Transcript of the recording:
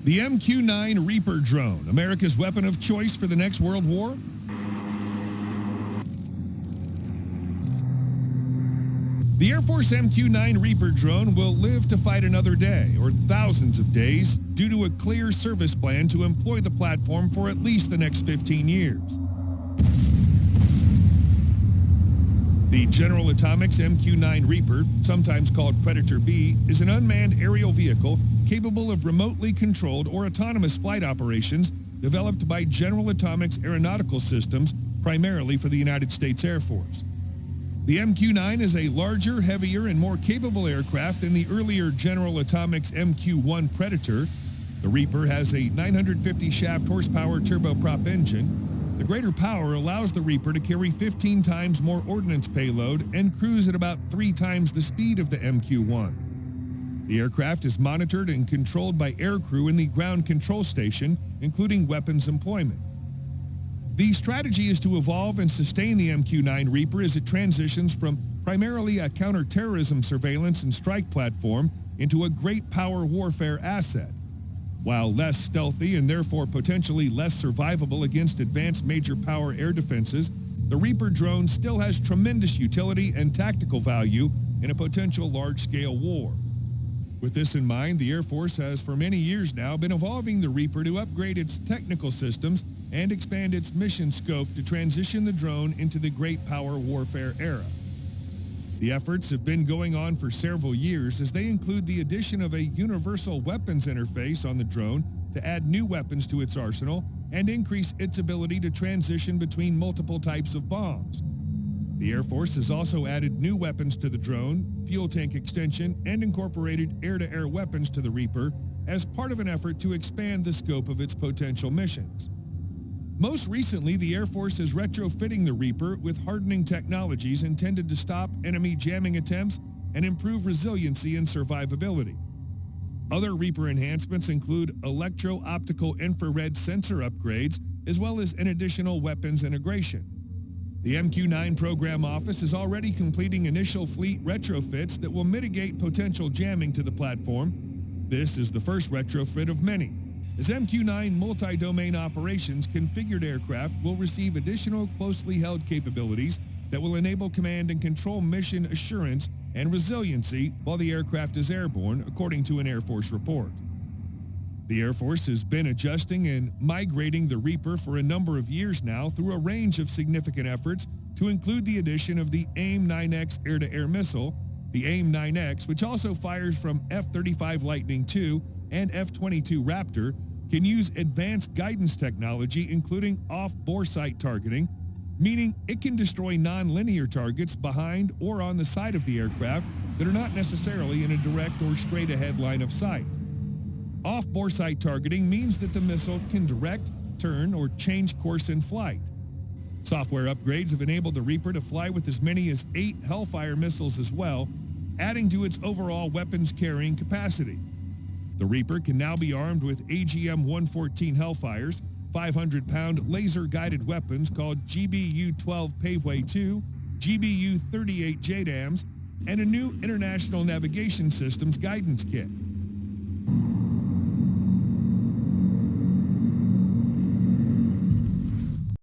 The MQ-9 Reaper drone, America's weapon of choice for the next World War? The Air Force MQ-9 Reaper drone will live to fight another day, or thousands of days, due to a clear service plan to employ the platform for at least the next 15 years. The General Atomics MQ-9 Reaper, sometimes called Predator B, is an unmanned aerial vehicle capable of remotely controlled or autonomous flight operations developed by General Atomics Aeronautical Systems, primarily for the United States Air Force. The MQ-9 is a larger, heavier, and more capable aircraft than the earlier General Atomics MQ-1 Predator. The Reaper has a 950 shaft horsepower turboprop engine. The greater power allows the Reaper to carry 15 times more ordnance payload and cruise at about 3 times the speed of the MQ-1. The aircraft is monitored and controlled by aircrew in the ground control station, including weapons employment. The strategy is to evolve and sustain the MQ-9 Reaper as it transitions from primarily a counterterrorism surveillance and strike platform into a great power warfare asset. While less stealthy and therefore potentially less survivable against advanced major power air defenses, the Reaper drone still has tremendous utility and tactical value in a potential large-scale war. With this in mind, the Air Force has for many years now been evolving the Reaper to upgrade its technical systems and expand its mission scope to transition the drone into the great power warfare era. The efforts have been going on for several years as they include the addition of a universal weapons interface on the drone to add new weapons to its arsenal and increase its ability to transition between multiple types of bombs. The Air Force has also added new weapons to the drone, fuel tank extension, and incorporated air-to-air weapons to the Reaper as part of an effort to expand the scope of its potential missions. Most recently, the Air Force is retrofitting the Reaper with hardening technologies intended to stop enemy jamming attempts and improve resiliency and survivability. Other Reaper enhancements include electro-optical infrared sensor upgrades, as well as an additional weapons integration. The MQ-9 Program Office is already completing initial fleet retrofits that will mitigate potential jamming to the platform. This is the first retrofit of many, as MQ-9 multi-domain operations configured aircraft will receive additional closely held capabilities that will enable command and control mission assurance and resiliency while the aircraft is airborne, according to an Air Force report. The Air Force has been adjusting and migrating the Reaper for a number of years now through a range of significant efforts to include the addition of the AIM-9X air-to-air missile, the AIM-9X, which also fires from F-35 Lightning II and F-22 Raptor, can use advanced guidance technology including off-bore sight targeting, meaning it can destroy non-linear targets behind or on the side of the aircraft that are not necessarily in a direct or straight-ahead line of sight. Off-bore sight targeting means that the missile can direct, turn, or change course in flight. Software upgrades have enabled the Reaper to fly with as many as 8 Hellfire missiles as well, adding to its overall weapons carrying capacity. The Reaper can now be armed with AGM-114 Hellfires, 500-pound laser-guided weapons called GBU-12 Paveway 2, GBU-38 JDAMs, and a new International Navigation Systems guidance kit.